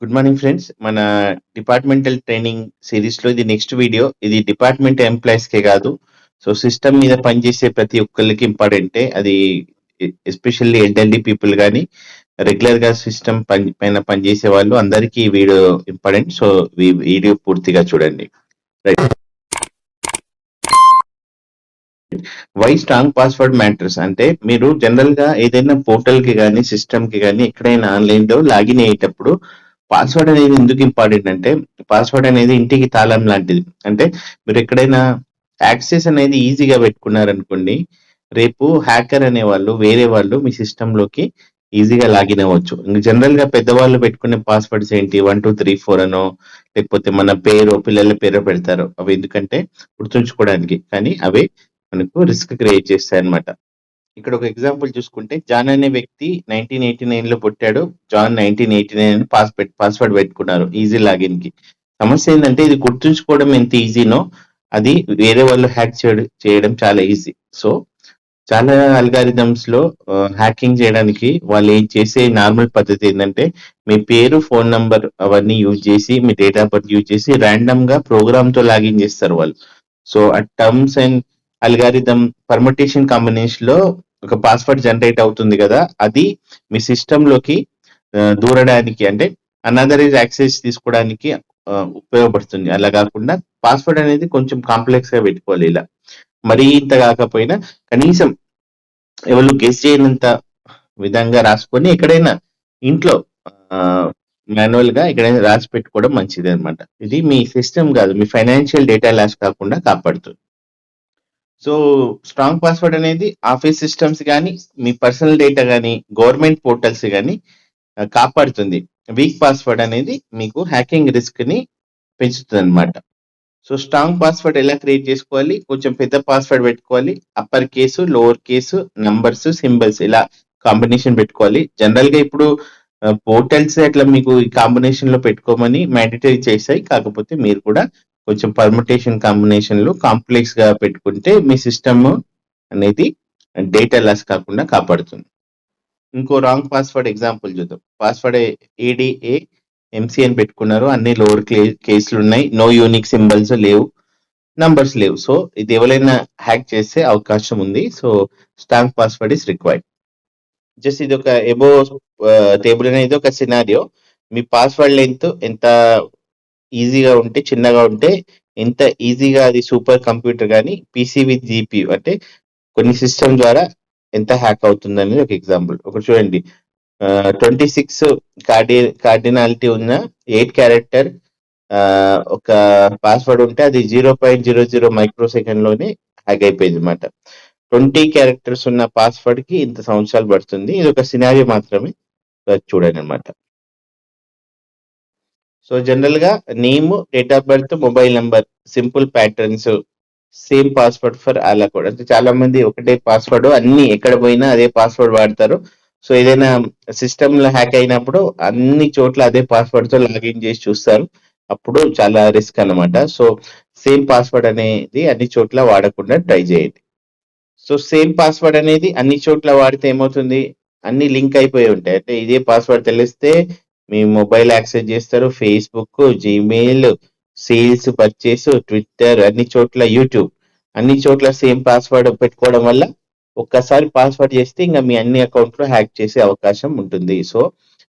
Good morning friends. మన departmental training series లో ఇది నెక్స్ట్ వీడియో. ఇది డిపార్ట్మెంట్ ఎంప్లాయీస్ కే కాదు, సో సిస్టమ్ మీద పనిచేసే ప్రతి ఒక్కరికి ఇంపార్టెంటే. అది ఎస్పెషల్లీ ఎల్డర్లీ పీపుల్ కానీ రెగ్యులర్ గా సిస్టమ్ పైన పనిచేసే వాళ్ళు అందరికీ ఈ వీడియో ఇంపార్టెంట్. సో ఈ వీడియో పూర్తిగా చూడండి. Right. Why strong password matters అంటే, మీరు జనరల్ గా ఏదైనా పోర్టల్ కి కానీ సిస్టమ్ కి కానీ ఎక్కడైనా ఆన్లైన్ లో లాగిన్ అయ్యేటప్పుడు పాస్వర్డ్ అనేది ఎందుకు ఇంపార్టెంట్ అంటే, పాస్వర్డ్ అనేది ఇంటికి తాళం లాంటిది. అంటే మీరు ఎక్కడైనా యాక్సెస్ అనేది ఈజీగా పెట్టుకున్నారనుకోండి, రేపు హ్యాకర్ అనే వాళ్ళు వేరే వాళ్ళు మీ సిస్టమ్ లోకి ఈజీగా లాగిన్ అవ్వచ్చు. జనరల్ గా పెద్దవాళ్ళు పెట్టుకునే పాస్వర్డ్స్ ఏంటి, 1234 అనో లేకపోతే మన పేరు పిల్లల పేరు పెడతారు. అవి ఎందుకంటే గుర్తుంచుకోవడానికి, కానీ అవే మనకు రిస్క్ క్రియేట్ చేస్తాయి అనమాట. ఇక్కడ ఒక ఎగ్జాంపుల్ చూసుకుంటే, జాన్ అనే వ్యక్తి 1989 లో పుట్టాడు. జాన్ 1989 పాస్వర్డ్ పెట్టుకున్నారు ఈజీ లాగిన్ కి. సమస్య ఏంటంటే, ఇది గుర్తుంచుకోవడం ఎంత ఈజీనో అది వేరే వాళ్ళు హ్యాక్ చేయడం చాలా ఈజీ. సో చాలా అల్గారిథమ్స్ లో హ్యాకింగ్ చేయడానికి వాళ్ళు ఏం చేసే నార్మల్ పద్ధతి ఏంటంటే, మీ పేరు ఫోన్ నంబర్ అవన్నీ యూజ్ చేసి, మీ డేట్ ఆఫ్ బర్త్ యూజ్ చేసి ర్యాండమ్ గా ప్రోగ్రామ్ తో లాగిన్ చేస్తారు వాళ్ళు. సో ఆ terms and algorithm permutation combination లో ఒక పాస్వర్డ్ జనరేట్ అవుతుంది కదా, అది మీ సిస్టమ్ లోకి దూరడానికి, అంటే అనదరైజ్ యాక్సెస్ తీసుకోవడానికి ఉపయోగపడుతుంది. అలా కాకుండా పాస్వర్డ్ అనేది కొంచెం కాంప్లెక్స్ గా పెట్టుకోవాలి. ఇలా మరీ ఇంత కాకపోయినా కనీసం ఎవరు గెస్ చేయనంత విధంగా రాసుకొని ఎక్కడైనా ఇంట్లో మాన్యువల్ గా ఎక్కడైనా రాసి పెట్టుకోవడం మంచిది అనమాట. ఇది మీ సిస్టమ్ కాదు, మీ ఫైనాన్షియల్ డేటా లాస్ కాకుండా కాపాడుతుంది. సో స్ట్రాంగ్ పాస్వర్డ్ అనేది ఆఫీస్ సిస్టమ్స్ కానీ, మీ పర్సనల్ డేటా కానీ, గవర్నమెంట్ పోర్టల్స్ కానీ కాపాడుతుంది. వీక్ పాస్వర్డ్ అనేది మీకు హ్యాకింగ్ రిస్క్ ని పెంచుతుంది అనమాట. సో స్ట్రాంగ్ పాస్వర్డ్ ఎలా క్రియేట్ చేసుకోవాలి, కొంచెం పెద్ద పాస్వర్డ్ పెట్టుకోవాలి, upper case lower case numbers symbols ఇలా కాంబినేషన్ పెట్టుకోవాలి. జనరల్ గా ఇప్పుడు పోర్టల్స్ అట్లా మీకు ఈ కాంబినేషన్ లో పెట్టుకోమని మ్యాండేటరీ చేశాయి. కాకపోతే మీరు కూడా కొంచెం పర్ముటేషన్ కాంబినేషన్ లో కాంప్లెక్స్ గా పెట్టుకుంటే మీ సిస్టమ్ అనేది డేటా లాస్ కాకుండా కాపాడుతుంది. ఇంకో రాంగ్ పాస్వర్డ్ ఎగ్జాంపుల్ చూద్దాం. పాస్వర్డ్ ఏడిఏ ఎంసీ అని పెట్టుకున్నారు, అన్ని లోవర్ కేసులు ఉన్నాయి, నో యూనిక్ సింబల్స్ లేవు, నంబర్స్ లేవు. సో ఇది ఎవరైనా హ్యాక్ చేసే అవకాశం ఉంది. So strong password is required. Just ఇది ఒక ఎబో టేబుల్ అనేది ఒక సినారియో. మీ పాస్వర్డ్ లెంత్ ఎంత ఈజీగా ఉంటే, చిన్నగా ఉంటే, ఎంత ఈజీగా అది సూపర్ కంప్యూటర్ కానీ పీసీ విత్ జీపీ అంటే కొన్ని సిస్టమ్ ద్వారా ఎంత హ్యాక్ అవుతుంది అనేది ఒక ఎగ్జాంపుల్. ఒకటి చూడండి, 26 కార్డినాలిటీ ఉన్న 8 క్యారెక్టర్ ఒక పాస్వర్డ్ ఉంటే అది 0.00 మైక్రో సెకండ్ లోనే హ్యాక్ అయిపోయింది అనమాట. 20 క్యారెక్టర్స్ ఉన్న పాస్వర్డ్ కి ఇంత సంవత్సరాలు పడుతుంది. ఇది ఒక సినారియో మాత్రమే, చూడండి అనమాట. సో జనరల్ గా name, date of birth, mobile number, simple patterns, same password for అలా కూడా. అంటే చాలా మంది ఒకటే పాస్వర్డ్ అన్ని ఎక్కడ పోయినా అదే పాస్వర్డ్ వాడతారు. సో ఏదైనా సిస్టమ్ లో హ్యాక్ అయినప్పుడు అన్ని చోట్ల అదే పాస్వర్డ్ తో లాగిన్ చేసి చూస్తారు, అప్పుడు చాలా రిస్క్ అన్నమాట. సో సేమ్ పాస్వర్డ్ అనేది అన్ని చోట్ల వాడకుండా ట్రై చేయండి. సో సేమ్ పాస్వర్డ్ అనేది అన్ని చోట్ల వాడితే ఏమవుతుంది, అన్ని లింక్ అయిపోయి ఉంటాయి. అంటే ఇదే పాస్వర్డ్ తెలిస్తే మీ మొబైల్ యాక్సెస్ చేస్తారు, Facebook, Gmail, sales, purchase, Twitter, అన్ని చోట్ల యూట్యూబ్, అన్ని చోట్ల సేమ్ పాస్వర్డ్ పెట్టుకోవడం వల్ల ఒక్కసారి పాస్వర్డ్ చేస్తే ఇంకా మీ అన్ని అకౌంట్ లో హ్యాక్ చేసే అవకాశం ఉంటుంది. సో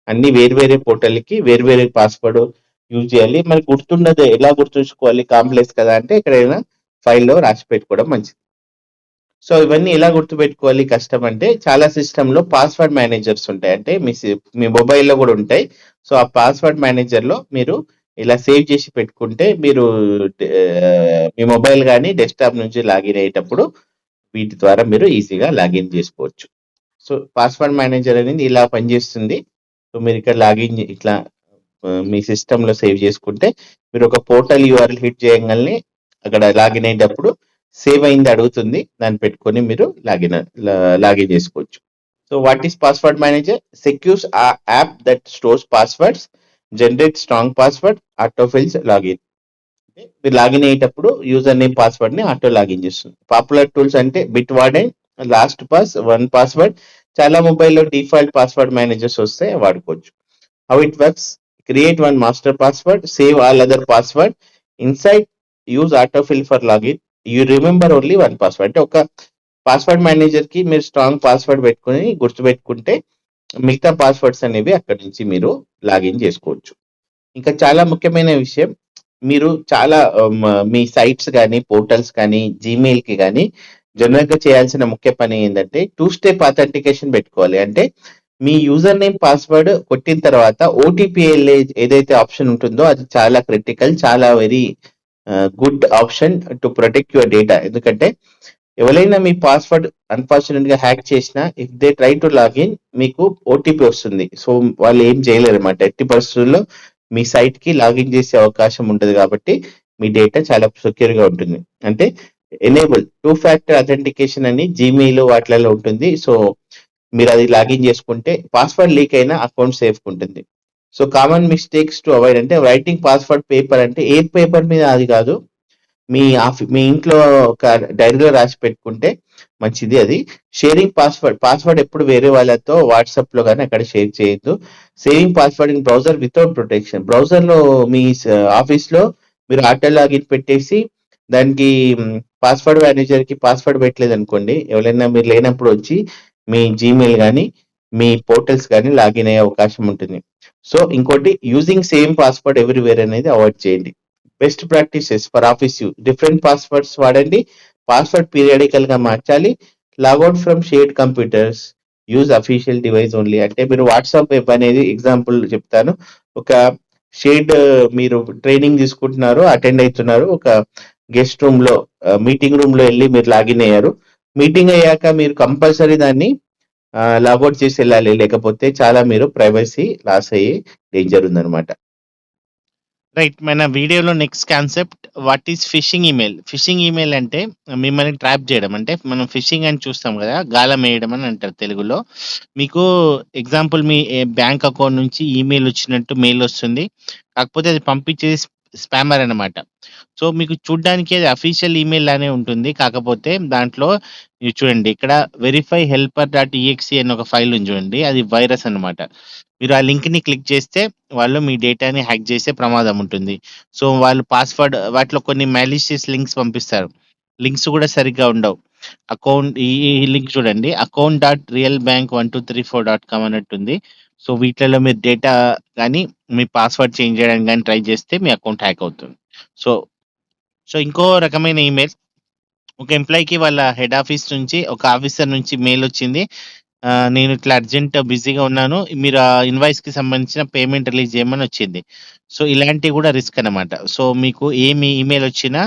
అన్ని వేరే పోర్టల్కి వేరే పాస్వర్డ్ యూజ్ చేయాలి. మరి గుర్తుండదు, ఎలా గుర్తుంచుకోవాలి, కాంప్లెక్స్ కదా అంటే ఎక్కడైనా ఫైల్లో రాసి పెట్టుకోవడం మంచిది. సో ఇవన్నీ ఎలా గుర్తుపెట్టుకోవాలి, కష్టం అంటే చాలా సిస్టమ్ లో పాస్వర్డ్ మేనేజర్స్ ఉంటాయి. అంటే మీ మొబైల్లో కూడా ఉంటాయి. సో ఆ పాస్వర్డ్ మేనేజర్ లో మీరు ఇలా సేవ్ చేసి పెట్టుకుంటే మీరు మీ మొబైల్ కానీ డెస్క్టాప్ నుంచి లాగిన్ అయ్యేటప్పుడు వీటి ద్వారా మీరు ఈజీగా లాగిన్ చేసుకోవచ్చు. సో పాస్వర్డ్ మేనేజర్ అనేది ఇలా పనిచేస్తుంది. సో మీరు ఇక్కడ లాగిన్ ఇట్లా మీ సిస్టమ్ లో సేవ్ చేసుకుంటే మీరు ఒక పోర్టల్ యూఆర్ఎల్ హిట్ చేయగానే అక్కడ లాగిన్ అయ్యేటప్పుడు సేవ్ అయింది అడుగుతుంది, దాన్ని పెట్టుకొని మీరు లాగిన్ చేసుకోవచ్చు. So what is password manager? Secures app that stores passwords, generate strong password, autofills login. మీరు లాగిన్ అయ్యేటప్పుడు యూజర్ నేమ్ పాస్వర్డ్ ని ఆటో లాగిన్ చేస్తుంది. పాపులర్ టూల్స్ అంటే Bitwarden, LastPass, one password. చాలా మొబైల్లో డిఫాల్ట్ పాస్వర్డ్ మేనేజర్స్ వస్తే వాడుకోవచ్చు. How it works? create one master password, save all other password. Inside, use autofill for login. You remember only one password. అంటే ఒక password manager కి మీరు strong password పెట్టుకుని గుర్తుపెట్టుకుంటే మిగతా పాస్వర్డ్స్ అనేవి అక్కడి నుంచి మీరు లాగిన్ చేసుకోవచ్చు. ఇంకా చాలా ముఖ్యమైన విషయం, మీరు చాలా మీ సైట్స్ కానీ పోర్టల్స్ కానీ జీమెయిల్ కి కానీ జనరల్ గా చేయాల్సిన ముఖ్య పని ఏంటంటే 2 స్టెప్ అథెంటికేషన్ పెట్టుకోవాలి. అంటే మీ యూజర్ నేమ్ పాస్వర్డ్ కొట్టిన తర్వాత ఓటీపీ ఏదైతే ఆప్షన్ ఉంటుందో అది చాలా క్రిటికల్, చాలా very good option to protect your data. ఎందుకంటే ఎవరైనా మీ పాస్వర్డ్ అన్ఫార్చునేట్ గా హ్యాక్ చేసినా if they try to login మీకు ఓటీపీ వస్తుంది. సో వాళ్ళు ఏం చేయలేరు అనమాట. ఎట్టి పరిస్థితుల్లో మీ సైట్ కి లాగిన్ చేసే అవకాశం ఉంటుంది కాబట్టి మీ డేటా చాలా సెక్యూర్ గా ఉంటుంది. అంటే ఎనేబుల్ 2 ఫ్యాక్టర్ అథెంటికేషన్ అని జీమెయిల్ వాటిలలో ఉంటుంది. సో మీరు అది లాగిన్ చేసుకుంటే పాస్వర్డ్ లీక్ అయినా అకౌంట్ సేఫ్ ఉంటుంది. So common mistakes to avoid అంటే రైటింగ్ పాస్వర్డ్ పేపర్ అంటే ఏ పేపర్ మీద అది కాదు, మీ ఇంట్లో ఒక డైరీలో రాసి పెట్టుకుంటే మంచిది. అది షేరింగ్ పాస్వర్డ్ ఎప్పుడు వేరే వాళ్ళతో వాట్సాప్ లో కానీ అక్కడ షేర్ చేయొద్దు. Saving password in browser without protection. Browser లో మీ ఆఫీస్ లో మీరు ఆటో లాగిన్ పెట్టేసి దానికి పాస్వర్డ్ మేనేజర్ కి పాస్వర్డ్ పెట్టలేదు అనుకోండి, ఎవరైనా మీరు లేనప్పుడు వచ్చి మీ జీమెయిల్ కానీ మీ పోర్టల్స్ కానీ లాగిన్ అయ్యే అవకాశం ఉంటుంది. సో ఇంకోటి, యూజింగ్ సేమ్ పాస్వర్డ్ ఎవ్రీవేర్ అనేది అవాయిడ్ చేయండి. Best practices for office use, different passwords వాడండి, పాస్వర్డ్ పీరియాడికల్ గా మార్చాలి, logout from shared computers, use official device only. అంటే మీరు వాట్సాప్ వెబ్ అనేది ఎగ్జాంపుల్ చెప్తాను. ఒక షేర్డ్ మీరు ట్రైనింగ్ తీసుకుంటున్నారు, అటెండ్ అవుతున్నారు, ఒక గెస్ట్ రూమ్ లో మీటింగ్ రూమ్ లో వెళ్ళి మీరు లాగిన్ అయ్యారు. మీటింగ్ అయ్యాక మీరు కంపల్సరీ దాన్ని లాగౌట్ చేసి వెళ్ళాలి, లేకపోతే చాలా మీరు ప్రైవసీ లాస్ అయ్యే డేంజర్ ఉందన్నమాట. రైట్. మన వీడియోలో next concept what is fishing email. Fishing email అంటే మిమ్మల్ని ట్రాప్ చేయడం. అంటే మనం ఫిషింగ్ అని చూస్తాం కదా, గాలం వేయడం అని అంటారు తెలుగులో. మీకు ఎగ్జాంపుల్ మీ బ్యాంక్ అకౌంట్ నుంచి ఈమెయిల్ వచ్చినట్టు మెయిల్ వస్తుంది, కాకపోతే అది పంపించేది స్పామర్ అనమాట. సో మీకు చూడడానికి అది అఫీషియల్ ఈమెయిల్ లానే ఉంటుంది, కాకపోతే దాంట్లో మీరు చూడండి ఇక్కడ వెరిఫై helper.exe అని ఒక ఫైల్ ఉంది చూడండి, అది వైరస్ అనమాట. మీరు ఆ లింక్ ని క్లిక్ చేస్తే వాళ్ళు మీ డేటాని హ్యాక్ చేసే ప్రమాదం ఉంటుంది. సో వాళ్ళు పాస్వర్డ్ వాటిలో కొన్ని మ్యాలిషియస్ లింక్స్ పంపిస్తారు, లింక్స్ కూడా సరిగ్గా ఉండవు. అకౌంట్ ఈ లింక్ చూడండి, account.realbank1234.com అన్నట్టుంది. సో వీటిలలో మీరు డేటా కానీ మీ పాస్వర్డ్ చేంజ్ చేయడానికి కానీ ట్రై చేస్తే మీ అకౌంట్ హ్యాక్ అవుతుంది. సో సో ఇంకో రకమైన ఈమెయిల్, ఒక ఎంప్లాయీకి వాళ్ళ హెడ్ ఆఫీస్ నుంచి ఒక ఆఫీసర్ నుంచి మెయిల్ వచ్చింది, నేను ఇట్లా అర్జెంట్ బిజీగా ఉన్నాను, మీరు ఆ ఇన్వాయిస్ కి సంబంధించిన పేమెంట్ రిలీజ్ చేయమని వచ్చింది. సో ఇలాంటివి కూడా రిస్క్ అనమాట. సో మీకు ఏమి ఈమెయిల్ వచ్చినా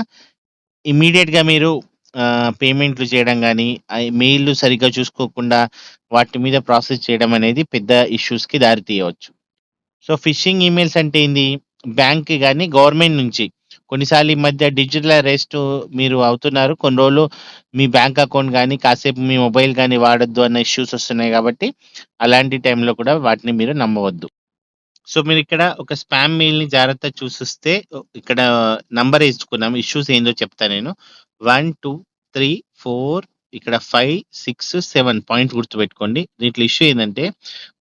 ఇమీడియట్ గా మీరు పేమెంట్లు చేయడం కానీ మెయిల్ సరిగ్గా చూసుకోకుండా వాటి మీద ప్రాసెస్ చేయడం అనేది పెద్ద ఇష్యూస్ కి దారి తీయవచ్చు. సో ఫిషింగ్ ఈమెయిల్స్ అంటే ఏంది, బ్యాంక్ కానీ గవర్నమెంట్ నుంచి కొన్నిసార్లు ఈ మధ్య డిజిటల్ అరెస్ట్ మీరు అవుతున్నారు, కొన్ని రోజులు మీ బ్యాంక్ అకౌంట్ కానీ కాసేపు మీ మొబైల్ కానీ వాడొద్దు అన్న ఇష్యూస్ వస్తున్నాయి, కాబట్టి అలాంటి టైంలో కూడా వాటిని మీరు నమ్మవద్దు. సో మీరు ఇక్కడ ఒక స్పామ్ మెయిల్ ని జాగ్రత్త చూసిస్తే ఇక్కడ నంబర్ వేసుకున్నాం, ఇష్యూస్ ఏందో చెప్తా నేను. 1 2 3 4 ఇక్కడ 5 6 7 పాయింట్ గుర్తుపెట్టుకోండి. దీంట్లో ఇష్యూ ఏంటంటే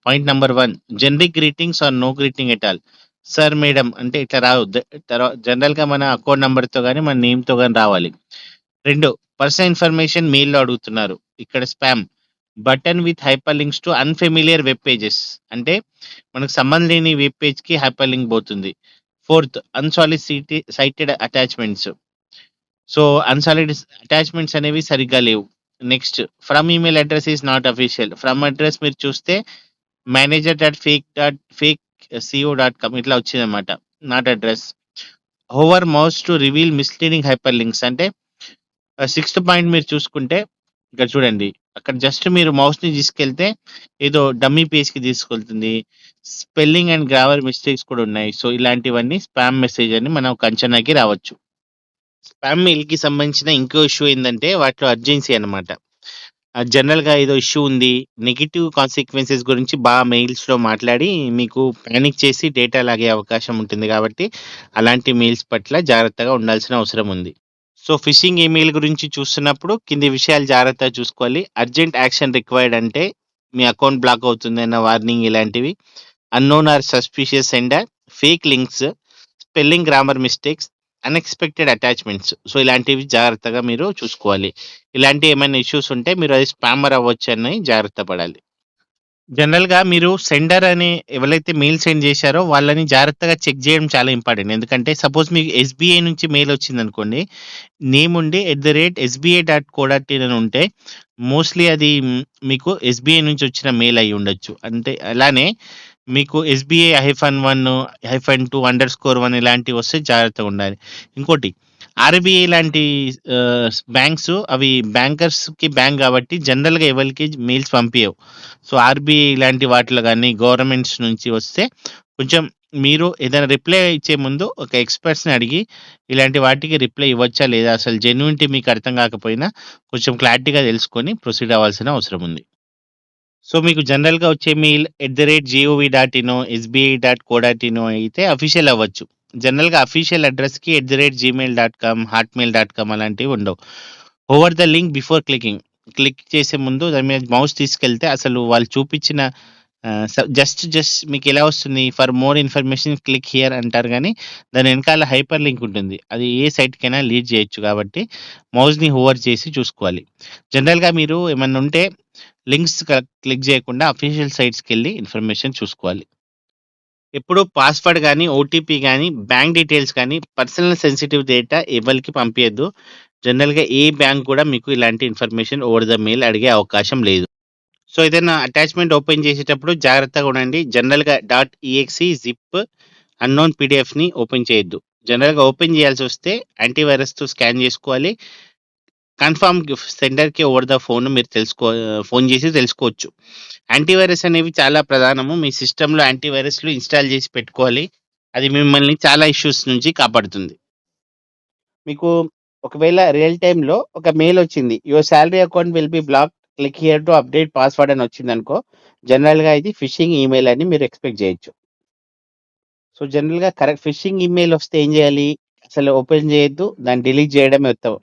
point number 1, generic greetings or no greeting at all. Sir madam అంటే ఇట్లా రావద్దు, జనరల్ గా మన అకౌంట్ నెంబర్ తో కానీ మన నేమ్ తో కానీ రావాలి. 2, పర్సనల్ ఇన్ఫర్మేషన్ మెయిల్లో అడుగుతున్నారు, ఇక్కడ spam. Button with hyper links to unfamiliar web pages, అంటే మనకు సంబంధం లేని వెబ్ పేజ్ కి హైపర్ లింక్ పోతుంది. 4th, unsolicited attachments. So unsolicited attachments అనేవి సరిగ్గా లేవు. Next, from email address is not official. From address మీరు చూస్తే manager.fake.co.com ఇట్లా వచ్చిందన్నమాట, not address. Hover mouse to reveal misleading hyper links, అంటే 6th పాయింట్ మీరు చూసుకుంటే ఇక్కడ చూడండి, అక్కడ జస్ట్ మీరు మౌస్ ని తీసుకెళ్తే ఏదో డమ్మీ పేజ్ కి తీసుకెళ్తుంది, స్పెల్లింగ్ అండ్ గ్రామర్ మిస్టేక్స్ కూడా ఉన్నాయి. సో ఇలాంటివన్నీ స్పామ్ మెసేజ్ అని మనం ఒక అంచనాకి రావచ్చు. స్పామ్ మెయిల్ కి సంబంధించిన ఇంకో ఇష్యూ ఏంటంటే వాటిలో అర్జెన్సీ అనమాట. జనరల్ గా ఏదో ఇష్యూ ఉంది, నెగిటివ్ కాన్సిక్వెన్సెస్ గురించి బాగా మెయిల్స్ లో మాట్లాడి మీకు పానిక్ చేసి డేటా లాగే అవకాశం ఉంటుంది, కాబట్టి అలాంటి మెయిల్స్ పట్ల జాగ్రత్తగా ఉండాల్సిన అవసరం ఉంది. సో ఫిషింగ్ ఈమెయిల్ గురించి చూస్తున్నప్పుడు కింది విషయాలు జాగ్రత్తగా చూసుకోవాలి. అర్జెంట్ యాక్షన్ రిక్వైర్డ్ అంటే మీ అకౌంట్ బ్లాక్ అవుతుంది అన్న వార్నింగ్ ఇలాంటివి. Unknown or suspicious sender, fake links, spelling, grammar mistakes, unexpected attachments. So, ఇలాంటివి జాగ్రత్తగా మీరు చూసుకోవాలి. ఇలాంటి ఏమైనా ఇష్యూస్ ఉంటే మీరు అది స్పామర్ అవ్వొచ్చని జాగ్రత్త పడాలి. జనరల్‌గా మీరు సెండర్ అని ఎవరైతే మెయిల్ సెండ్ చేశారో వాళ్ళని జాగ్రత్తగా చెక్ చేయడం చాలా ఇంపార్టెంట్. ఎందుకంటే సపోజ్ మీకు ఎస్‌బీఐ నుంచి మెయిల్ వచ్చిందనుకోండి. నేమ్ ఉండి @sba.co.in అని ఉంటే మోస్ట్‌లీ అది మీకు ఎస్‌బీఐ నుంచి వచ్చిన మెయిల్ అయ్యి ఉండొచ్చు. అంటే అలానే మీకు ఎస్‌బీఐ -1, -2 _1 ఇలాంటివి వస్తే జాగ్రత్తగా ఉండాలి. ఇంకోటి ఆర్‌బీఐ లాంటి బ్యాంక్స్ అవి బ్యాంకర్స్‌కి బ్యాంక్ కాబట్టి జనరల్‌గా ఎవరికీ మెయిల్స్ పంపియవు. సో, ఆర్‌బీఐ ఇలాంటి వాటిలో గాని గవర్నమెంట్స్ నుంచి వస్తే కొంచెం మీరు ఏదైనా రిప్లై ఇచ్చే ముందు ఒక ఎక్స్‌పర్ట్స్‌ని అడిగి ఇలాంటి వాటికి రిప్లై ఇవ్వచ్చా లేదా అసలు జెన్యూనిటీ మీకు అర్థం కాకపోయినా కొంచెం క్లారిటీగా తెలుసుకొని ప్రొసీడ్ అవ్వాల్సిన అవసరం ఉంది. సో, మీకు జనరల్‌గా వచ్చే మెయిల్ @gov.in, sbi.co.in అయితే అఫీషియల్ అవ్వచ్చు. జనరల్‌గా అఫీషియల్ అడ్రెస్‌కి @gmail.com, hotmail.com అలాంటివి ఉండవు. Over the link before clicking. Click చేసే ముందు దాని మీద మౌస్ తీసుకెళ్తే అసలు వాళ్ళు చూపించిన జస్ట్ మీకెలా వస్తుంది, for more information click here అంటారు గానీ, దాని వెనకాల హైపర్ లింక్ ఉంటుంది. అది ఏ సైట్‌కైనా లీడ్ చేయొచ్చు కాబట్టి మౌస్‌ని హోవర్ చేసి చూసుకోవాలి. జనరల్‌గా మీరు ఏమన్నా ఉంటే లింక్స్ క్లిక్ చేయకుండా అఫీషియల్ సైట్స్‌కెళ్ళి ఇన్ఫర్మేషన్ చూసుకోవాలి. ఎప్పుడు పాస్వర్డ్ గానీ, ఓటీపీ గానీ, బ్యాంక్ డీటెయిల్స్ కానీ, పర్సనల్ సెన్సిటివ్ డేటా ఎవ్వరికీ పంపియద్దు. జనరల్‌గా ఏ బ్యాంక్ కూడా మీకు ఇలాంటి ఇన్ఫర్మేషన్ ఓవర్ ద మెయిల్ అడిగే అవకాశం లేదు. సో, ఏదైనా అటాచ్‌మెంట్ ఓపెన్ చేసేటప్పుడు జాగ్రత్తగా ఉండండి. జనరల్‌గా .exe, జిప్, అన్నోన్ పీడీఎఫ్‌ని ఓపెన్ చేయొద్దు. జనరల్‌గా ఓపెన్ చేయాల్సొస్తే యాంటీవైరస్‌తో స్కాన్ చేసుకోవాలి. కన్ఫర్మ్ సెండర్‌కి ఓవర్ ద ఫోన్ మీరు ఫోన్ చేసి తెలుసుకోవచ్చు. యాంటీవైరస్ అనేవి చాలా ప్రధానము. మీ సిస్టమ్‌లో యాంటీవైరస్‌లు ఇన్‌స్టాల్ చేసి పెట్టుకోవాలి. అది మిమ్మల్ని చాలా ఇష్యూస్ నుంచి కాపాడుతుంది. మీకు ఒకవేళ రియల్ టైమ్‌లో ఒక మెయిల్ వచ్చింది. Your salary account will be blocked. Click here to update password అని వచ్చిందనుకో, జనరల్‌గా ఇది ఫిషింగ్ ఈమెయిల్ అని మీరు ఎక్స్‌పెక్ట్ చేయొచ్చు. సో, జనరల్‌గా ఫిషింగ్ ఈమెయిల్ వస్తే ఏం చేయాలి? అసలు ఓపెన్ చేయొద్దు. దాన్ని డిలీట్ చేయడమే ఉత్తమం.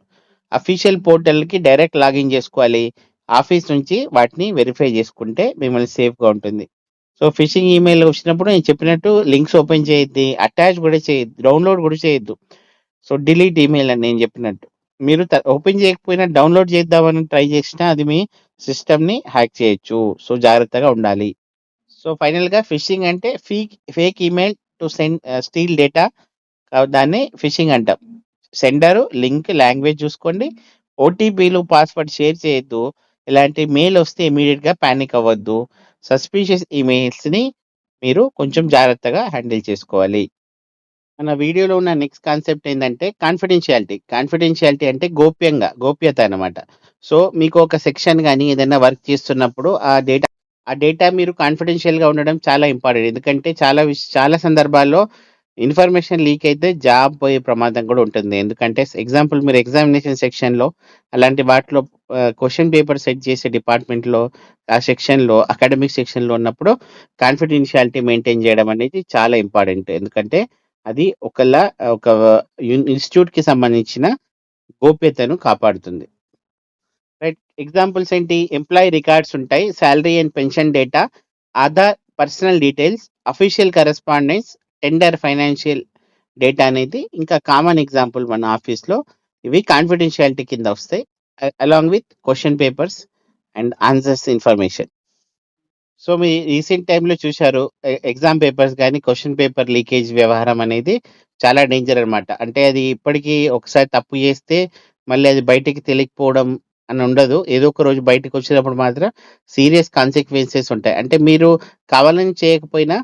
అఫీషియల్ పోర్టల్‌కి డైరెక్ట్ లాగిన్ చేసుకోవాలి. ఆఫీస్ నుంచి వాటిని వెరిఫై చేసుకుంటే మిమ్మల్ని సేఫ్‌గా ఉంటుంది. సో, ఫిషింగ్ ఈమెయిల్ వచ్చినప్పుడు నేను చెప్పినట్టు లింక్స్ ఓపెన్ చేయొద్దు. అటాచ్ కూడా చేయొద్దు. డౌన్‌లోడ్ కూడా చేయొద్దు. సో, డిలీట్ ఈమెయిల్ అని నేను చెప్పినట్టు. మీరు ఓపెన్ చేయకపోయినా డౌన్‌లోడ్ చేద్దామని ట్రై చేసినా అది మీ సిస్టమ్‌ని హ్యాక్ చేయొచ్చు. సో, జాగ్రత్తగా ఉండాలి. సో, ఫైనల్‌గా ఫిషింగ్ అంటే fake email to steal data. దాన్ని ఫిషింగ్ అంటాం. సెండరు, లింక్, లాంగ్వేజ్ చూసుకోండి. ఓటీపీలు, పాస్వర్డ్ షేర్ చేయొద్దు. ఇలాంటి మెయిల్ వస్తే ఇమ్మీడియేట్‌గా పానిక్ అవ్వద్దు. సస్పీషియస్ ఈమెయిల్స్‌ని మీరు కొంచెం జాగ్రత్తగా హ్యాండిల్ చేసుకోవాలి. మన వీడియోలో ఉన్న నెక్స్ట్ కాన్సెప్ట్ ఏందంటే కాన్ఫిడెన్షియాలిటీ. కాన్ఫిడెన్షియాలిటీ అంటే గోప్యత అన్నమాట. సో, మీకు ఒక సెక్షన్ గాని ఏదైనా వర్క్ చేస్తున్నప్పుడు ఆ డేటా మీరు కాన్ఫిడెన్షియల్‌గా ఉండడం చాలా ఇంపార్టెంట్. ఎందుకంటే చాలా సందర్భాల్లో ఇన్ఫర్మేషన్ లీక్ అయితే జాబ్ పోయే ప్రమాదం కూడా ఉంటుంది. ఎందుకంటే ఎగ్జాంపుల్ మీరు ఎగ్జామినేషన్ సెక్షన్‌లో అలాంటి వాటిలో క్వెషన్ పేపర్ సెట్ చేసే డిపార్ట్మెంట్‌లో ఆ సెక్షన్‌లో అకాడమిక్ సెక్షన్‌లో ఉన్నప్పుడు కాన్ఫిడెన్షియాలిటీ మెయింటైన్ చేయడం అనేది చాలా ఇంపార్టెంట్. ఎందుకంటే అది ఒక ఇన్‌స్టిట్యూట్‌కి సంబంధించిన గోప్యతను కాపాడుతుంది. రైట్. ఎగ్జాంపుల్స్ ఏంటి? ఎంప్లాయీ రికార్డ్స్ ఉంటాయి. Salary and pension data, Aadhaar, personal details, official correspondence, tender financial data అనేది ఇంకా కామన్ ఎగ్జాంపుల్ మన ఆఫీస్‌లో ఇవి కాన్ఫిడెన్షియాలిటీ కింద వస్తాయి. Along with question papers and answers information. So, me recent టైమ్‌లో చూశారు. ఎగ్జామ్ పేపర్స్ గాని, క్వెషన్ పేపర్ లీకేజ్ వ్యవహారం అనేది చాలా డేంజర్ అన్నమాట. అంటే అది ఇప్పటికి ఒకసారి తప్పు చేస్తే మళ్ళీ అది బయటికి తెలియకపోవడం అని ఉండదు. ఏదో ఒక రోజు బయటకొచ్చినప్పుడు మాత్రం సీరియస్ కాన్సిక్వెన్సెస్ ఉంటాయి. అంటే మీరు కావాలని చేయకపోయినా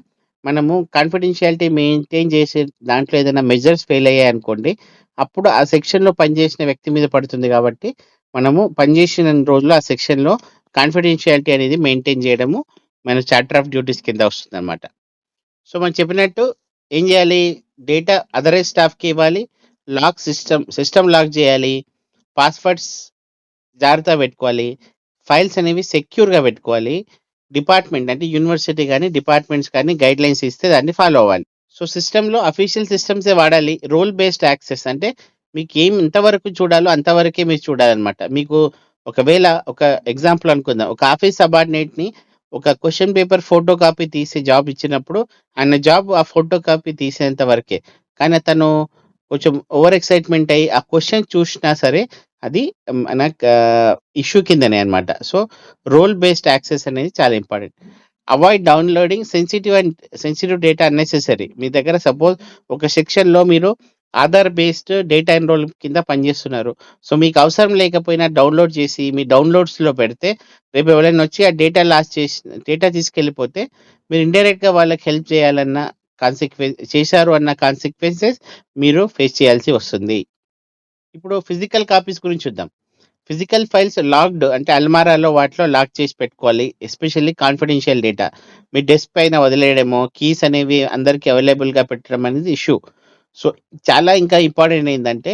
మనము కాన్ఫిడెన్షియాలిటీ మెయింటైన్ చేసే దాంట్లో ఏదైనా మెజర్స్ ఫెయిల్ అయ్యాయనుకోండి, అప్పుడు ఆ సెక్షన్‌లో పనిచేసిన వ్యక్తి మీద పడుతుంది కాబట్టి, మనము పనిచేసిన రోజులు ఆ సెక్షన్‌లో కాన్ఫిడెన్షియాలిటీ అనేది మెయింటైన్ చేయడము మన చార్టర్ ఆఫ్ డ్యూటీస్ కింద వస్తుందన్నమాట. సో, మనం చెప్పినట్టు ఏం చేయాలి? డేటా అథరైజ్డ్ స్టాఫ్‌కి ఇవ్వాలి. సిస్టమ్ లాక్ చేయాలి. పాస్వర్డ్స్ జాగ్రత్తగా పెట్టుకోవాలి. ఫైల్స్ అనేవి సెక్యూర్‌గా పెట్టుకోవాలి. డిపార్ట్మెంట్ అంటే యూనివర్సిటీ గాని, డిపార్ట్మెంట్స్ కానీ గైడ్‌లైన్స్ ఇస్తే దాన్ని ఫాలో అవ్వాలి. సో, సిస్టమ్‌లో అఫీషియల్ సిస్టమ్సే వాడాలి. రోల్ బేస్డ్ యాక్సెస్ అంటే ఎంతవరకు చూడాలో అంతవరకే మీరు చూడాలన్నమాట. మీకు ఒకవేళ ఒక ఎగ్జాంపుల్ అనుకుందాం. ఒక ఆఫీస్ సబార్డినేట్‌ని ఒక క్వెషన్ పేపర్ ఫోటో కాపీ తీసి జాబ్ ఇచ్చినప్పుడు ఆయన జాబ్ ఆ ఫోటో కాపీ తీసేంత వరకే. కానీ అతను కొంచెం ఓవర్ ఎక్సైట్‌మెంట్ అయ్యి ఆ క్వెషన్ చూషినా సరే అది మనకు ఇష్యూ కిందనే అన్నమాట. సో, రోల్ బేస్డ్ యాక్సెస్ అనేది చాలా important. Avoid downloading sensitive data unnecessary. మీ దగ్గర సపోజ్ ఒక సెక్షన్‌లో మీరు ఆధార్ బేస్డ్ డేటా ఎన్రోల్ కింద పనిచేస్తున్నారు. సో, మీకు అవసరం లేకపోయినా డౌన్‌లోడ్ చేసి మీ డౌన్‌లోడ్స్‌లో పెడితే రేపు ఎవరైనా వచ్చి ఆ డేటా తీసుకెళ్ళిపోతే మీరు ఇండైరెక్ట్‌గా వాళ్ళకి హెల్ప్ చేయాలన్న చేశారు అన్న కాన్సిక్వెన్సెస్ మీరు ఫేస్ చేయాల్సి వస్తుంది. ఇప్పుడు ఫిజికల్ కాపీస్ గురించి చూద్దాం. ఫిజికల్ ఫైల్స్ లాక్డ్ అంటే అల్మారాలో వాటిలో లాక్ చేసి పెట్టుకోవాలి. Especially confidential data. మీ డెస్క్ పైన వదిలేయడమో, కీస్ అనేవి అందరికి అవైలబుల్‌గా పెట్టడం అనేది ఇష్యూ. సో, చాలా ఇంకా ఇంపార్టెంట్ ఏందంటే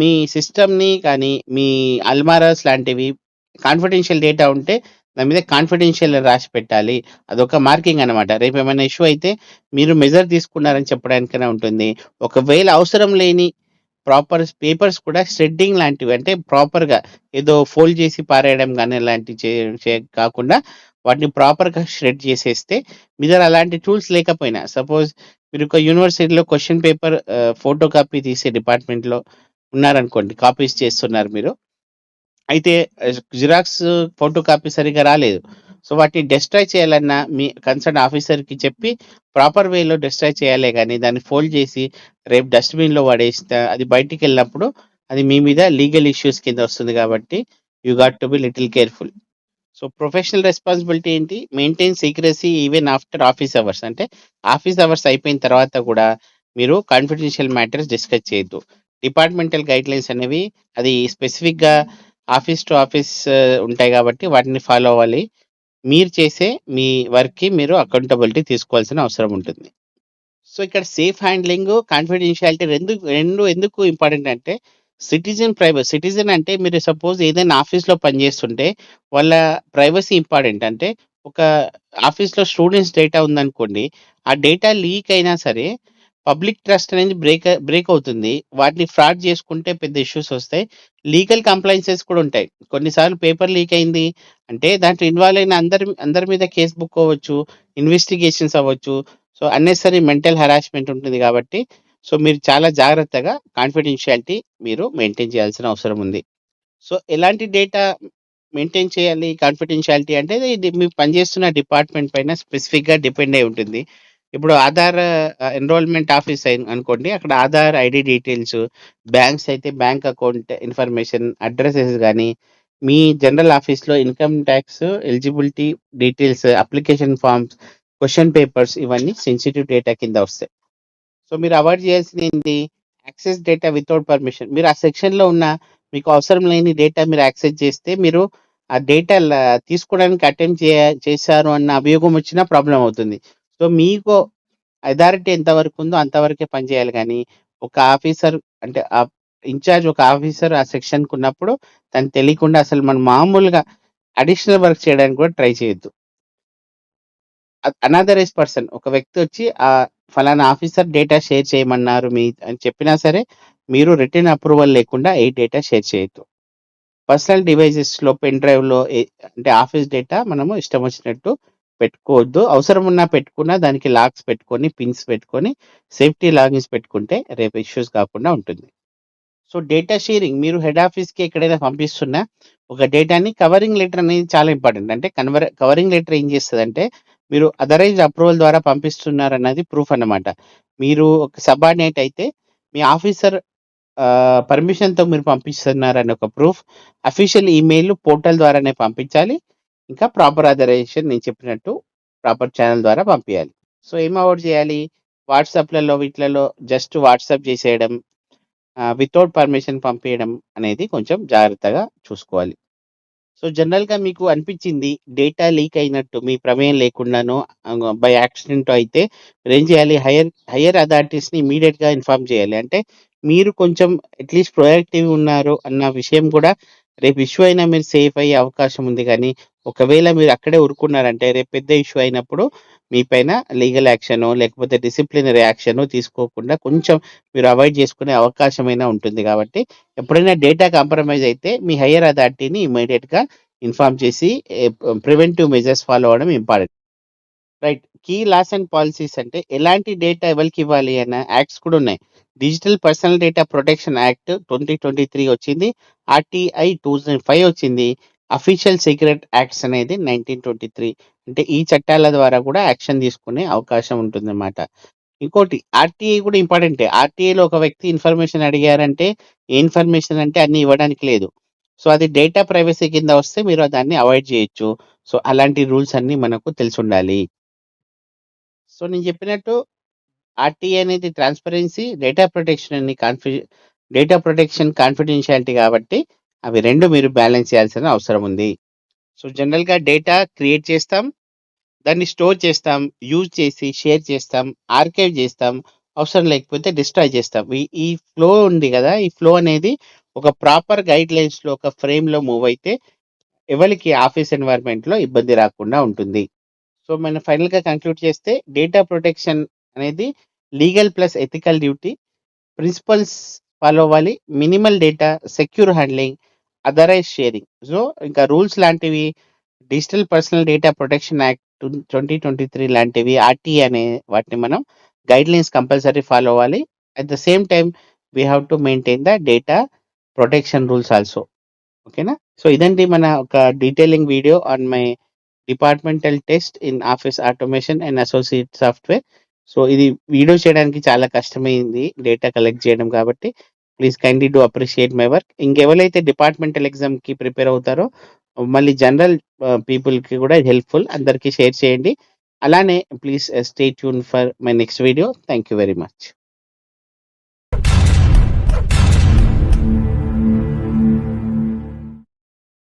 మీ సిస్టమ్‌ని కానీ, మీ అల్మారాస్ లాంటివి కాన్ఫిడెన్షియల్ డేటా ఉంటే దాని మీద కాన్ఫిడెన్షియల్ అని రాసి పెట్టాలి. అదొక మార్కింగ్ అనమాట. రేపేమైనా ఇష్యూ అయితే మీరు మెజర్ తీసుకున్నారని చెప్పడానికైనా ఉంటుంది. ఒకవేళ అవసరం లేని పేపర్స్ కూడా షెడ్డింగ్ లాంటివి అంటే ప్రాపర్‌గా ఏదో ఫోల్డ్ చేసి పారేయడం గాని అలాంటివి కాకుండా వాటిని ప్రాపర్‌గా షెడ్ చేసేస్తే మీ దగ్గర అలాంటి టూల్స్ లేకపోయినా సపోజ్ మీరు ఒక యూనివర్సిటీలో క్వెషన్ పేపర్ ఫోటో కాపీ తీసే డిపార్ట్మెంట్‌లో ఉన్నారనుకోండి. కాపీస్ చేస్తున్నారు మీరు. అయితే జిరాక్స్ ఫోటో కాపీ సరిగ్గా రాలేదు. సో, వాటిని డెస్ట్రాయ్ చేయాలన్నా మీ కన్సర్న్ ఆఫీసర్‌కి చెప్పి ప్రాపర్ వేలో డెస్ట్రాయ్ చేయాలే గానీ దాన్ని ఫోల్డ్ చేసి రేపు డస్ట్‌బిన్‌లో పడేస్తే అది బయటికెళ్ళినప్పుడు అది మీ మీద లీగల్ ఇష్యూస్ కింద వస్తుంది కాబట్టి you got to be little careful. So, professional responsibility ఏంటి? Maintain secrecy even after office hours. అంటే ఆఫీస్ అవర్స్ అయిపోయిన తర్వాత కూడా మీరు కాన్ఫిడెన్షియల్ మ్యాటర్స్ డిస్కస్ చేయొద్దు. డిపార్ట్మెంటల్ గైడ్‌లైన్స్ అనేవి అది స్పెసిఫిక్‌గా ఆఫీస్ టు ఆఫీస్ ఉంటాయి కాబట్టి వాటిని ఫాలో అవ్వాలి. మీరు చేసే మీ వర్క్‌కి మీరు అకౌంటబిలిటీ తీసుకోవాల్సిన అవసరం ఉంటుంది. సో, ఇక్కడ సేఫ్ హ్యాండ్లింగ్, కాన్ఫిడెన్షియాలిటీ రెండు ఎందుకు ఇంపార్టెంట్ అంటే సిటిజన్ అంటే మీరు సపోజ్ ఏదైనా ఆఫీస్‌లో పనిచేస్తుంటే వాళ్ళ ప్రైవసీ ఇంపార్టెంట్. అంటే ఒక ఆఫీస్‌లో స్టూడెంట్స్ డేటా ఉందనుకోండి. ఆ డేటా లీక్ అయినా సరే పబ్లిక్ ట్రస్ట్ అనేది బ్రేక్ అవుతుంది. వాటిని ఫ్రాడ్ చేసుకుంటే పెద్ద ఇష్యూస్ వస్తాయి. లీగల్ కంప్లెయిన్సెస్ కూడా ఉంటాయి. కొన్నిసార్లు పేపర్ లీక్ అయింది అంటే దాంట్లో ఇన్వాల్వ్ అయిన అందరి మీద కేస్ బుక్ అవ్వచ్చు. ఇన్వెస్టిగేషన్స్ అవ్వచ్చు. సో, అన్నెసెసరీ మెంటల్ హెరాస్మెంట్ ఉంటుంది కాబట్టి సో, మీరు చాలా జాగ్రత్తగా కాన్ఫిడెన్షియాలిటీ మీరు మెయింటైన్ చేయాల్సిన అవసరం ఉంది. సో, ఎలాంటి డేటా మెయింటైన్ చేయాలి కాన్ఫిడెన్షియాలిటీ అంటే ఇది మీరు పనిచేస్తున్న డిపార్ట్మెంట్ పైన స్పెసిఫిక్‌గా డిపెండ్ అయి ఉంటుంది. ఇప్పుడు ఆధార్ ఎన్రోల్‌మెంట్ ఆఫీస్ అనుకోండి. అక్కడ ఆధార్ ఐడీ డీటెయిల్స్, బ్యాంక్స్ అయితే బ్యాంక్ అకౌంట్ ఇన్ఫర్మేషన్, అడ్రెసెస్ గాని, మీ జనరల్ ఆఫీస్‌లో income tax eligibility details, application forms, question papers ఇవన్నీ సెన్సిటివ్ డేటా కింద వస్తాయి. సో, మీరు అవాయిడ్ చేయాల్సింది ఏంటి? Access data without permission. మీరు ఆ సెక్షన్‌లో ఉన్న మీకు అవసరం లేని డేటా మీరు యాక్సెస్ చేస్తే మీరు ఆ డేటా తీసుకోవడానికి అటెంప్ట్ చేశారు అన్న అభియోగం వచ్చినా ప్రాబ్లమ్ అవుతుంది. సో, మీకు అథారిటీ ఎంతవరకు ఉందో అంతవరకే పనిచేయాలి గానీ, ఒక ఆఫీసర్ అంటే ఇన్‌చార్జ్ ఒక ఆఫీసర్ ఆ సెక్షన్‌కి ఉన్నప్పుడు తనకు తెలియకుండా అసలు మనం మామూలుగా అడిషనల్ వర్క్ చేయడానికి కూడా ట్రై చేయొద్దు. అనదరైజ్డ్ పర్సన్ ఒక వ్యక్తి వచ్చి ఫలానా ఆఫీసర్ డేటా షేర్ చేయమన్నారు అని చెప్పినా సరే, మీరు రిటెన్ అప్రూవల్ లేకుండా ఏ డేటా షేర్ చేయొద్దు. పర్సనల్ డివైసెస్‌లో పెన్ డ్రైవ్‌లో అంటే ఆఫీస్ డేటా మనము ఇష్టం వచ్చినట్టు పెట్టుకోవద్దు. అవసరం ఉన్నా పెట్టుకున్నా దానికి లాక్స్ పెట్టుకొని, పిన్స్ పెట్టుకొని, సేఫ్టీ లాగిన్స్ పెట్టుకుంటే రేపు ఇష్యూస్ కాకుండా ఉంటుంది. సో, డేటా షేరింగ్ మీరు హెడ్ ఆఫీస్‌కి ఎక్కడైనా పంపిస్తున్నా ఒక డేటాని కవరింగ్ లెటర్ అనేది చాలా ఇంపార్టెంట్. అంటే కవరింగ్ లెటర్ ఏం చేస్తదంటే మీరు అథరైజ్డ్ అప్రూవల్ ద్వారా పంపిస్తున్నారన్నది ప్రూఫ్ అన్నమాట. మీరు ఒక సబార్డినేట్ అయితే మీ ఆఫీసర్ పర్మిషన్‌తో మీరు పంపిస్తున్నారని ఒక ప్రూఫ్. అఫీషియల్ ఈమెయిల్ పోర్టల్ ద్వారానే పంపించాలి. ఇంకా ప్రాపర్ అథరైజేషన్ నేను చెప్పినట్టు ప్రాపర్ ఛానెల్ ద్వారా పంపియాలి. సో, ఏం అవాయిడ్ చేయాలి? వాట్సాప్‌లలో వీటిలలో జస్ట్ వాట్సాప్ చేసేయడం, వితౌట్ పర్మిషన్ పంపియడం అనేది కొంచెం జాగ్రత్తగా చూసుకోవాలి. సో, జనరల్‌గా మీకు అనిపించింది డేటా లీక్ అయినట్టు మీ ప్రమేయం లేకుండానో బై యాక్సిడెంటో అయితే మీరేం చేయాలి? హైయర్ అథారిటీస్‌ని ఇమ్మీడియేట్‌గా ఇన్ఫార్మ్ చేయాలి. అంటే మీరు కొంచెం అట్‌లీస్ట్ ప్రొయాక్టివ్‌గా ఉన్నారు అన్న విషయం కూడా రేపు ఇష్యూ అయినా మీరు సేఫ్ అయ్యే అవకాశం ఉంది గానీ, ఒకవేళ మీరు అక్కడే ఊరుకున్నారంటే రేపు పెద్ద ఇష్యూ అయినప్పుడు మీ పైన లీగల్ యాక్షనో, లేకపోతే డిసిప్లినరీ యాక్షనో తీసుకోకుండా కొంచెం మీరు అవాయిడ్ చేసుకునే అవకాశమైనా ఉంటుంది కాబట్టి ఎప్పుడైనా డేటా కాంప్రమైజ్ అయితే మీ హైయర్ అథారిటీని ఇమ్మీడియేట్‌గా ఇన్ఫార్మ్ చేసి ప్రివెంటివ్ మెజర్స్ ఫాలో అవ్వడం important. Right. Key laws and policies అంటే ఎలాంటి డేటా ఎవరికి ఇవ్వాలి అన్న యాక్ట్స్ కూడా ఉన్నాయి. Digital personal data protection act 2023 వచ్చింది. ఆర్టీఐ 2005 వచ్చింది. అఫీషియల్ సీక్రెట్ యాక్ట్స్ అనేది 1923. అంటే ఈ చట్టాల ద్వారా కూడా యాక్షన్ తీసుకునే అవకాశం ఉంటుందన్నమాట. ఇంకోటి ఆర్టీఐ కూడా ఇంపార్టెంటే. ఆర్టీఐలో ఒక వ్యక్తి ఇన్ఫర్మేషన్ అడిగారంటే ఏ ఇన్ఫర్మేషన్ అంటే అన్ని ఇవ్వడానికి లేదు. సో అది డేటా ప్రైవసీ కింద వస్తే మీరు దాన్ని అవాయిడ్ చేయొచ్చు. సో అలాంటి రూల్స్ అన్ని మనకు తెలిసి ఉండాలి. సో నేను చెప్పినట్టు ఆర్టీఐ అనేది ట్రాన్స్పరెన్సీ, డేటా ప్రొటెక్షన్ అని డేటా ప్రొటెక్షన్, కాన్ఫిడెన్షియాలిటీ కాబట్టి అవి 2 మీరు బ్యాలెన్స్ చేయాల్సిన అవసరం ఉంది. సో జనరల్‌గా డేటా క్రియేట్ చేస్తాం, దాన్ని స్టోర్ చేస్తాం, యూజ్ చేసి షేర్ చేస్తాం, ఆర్కైవ్ చేస్తాం, అవసరం లేకపోతే డిస్ట్రాయ్ చేస్తాం. ఈ ఫ్లో ఉంది కదా! ఈ ఫ్లో అనేది ఒక ప్రాపర్ గైడ్‌లైన్స్‌లో ఒక ఫ్రేమ్‌లో మూవ్ అయితే ఎవరికీ ఆఫీస్ ఎన్వైర్న్‌మెంట్‌లో ఇబ్బంది రాకుండా ఉంటుంది. సో మనం ఫైనల్‌గా కంక్లూడ్ చేస్తే డేటా ప్రొటెక్షన్ అనేది legal plus ethical duty. Principles follow అవ్వాలి. Minimal data, secure handling, authorize sharing. So ఇంకా రూల్స్ లాంటివి digital personal data protection act 2023 లాంటివి ఆర్టీఐ అనే వాటిని మనం గైడ్‌లైన్స్ కంపల్సరీ ఫాలో అవ్వాలి. At the same time we have to maintain the data protection rules also. ఓకేనా? So ఇదండి మన ఒక detailing video on my departmental test in office automation and associate software. So ఇది video చేయడానికి చాలా కష్టమైంది data collect చేయడం కాబట్టి please kindly do appreciate my work. ఇంకెవరైతే డిపార్ట్మెంటల్ ఎగ్జామ్‌కి ప్రిపేర్ అవుతారో మళ్ళీ జనరల్ పీపుల్‌కి కూడా హెల్ప్‌ఫుల్. అందరికీ షేర్ చేయండి. అలానే please stay tune for my next video. Thank you very much.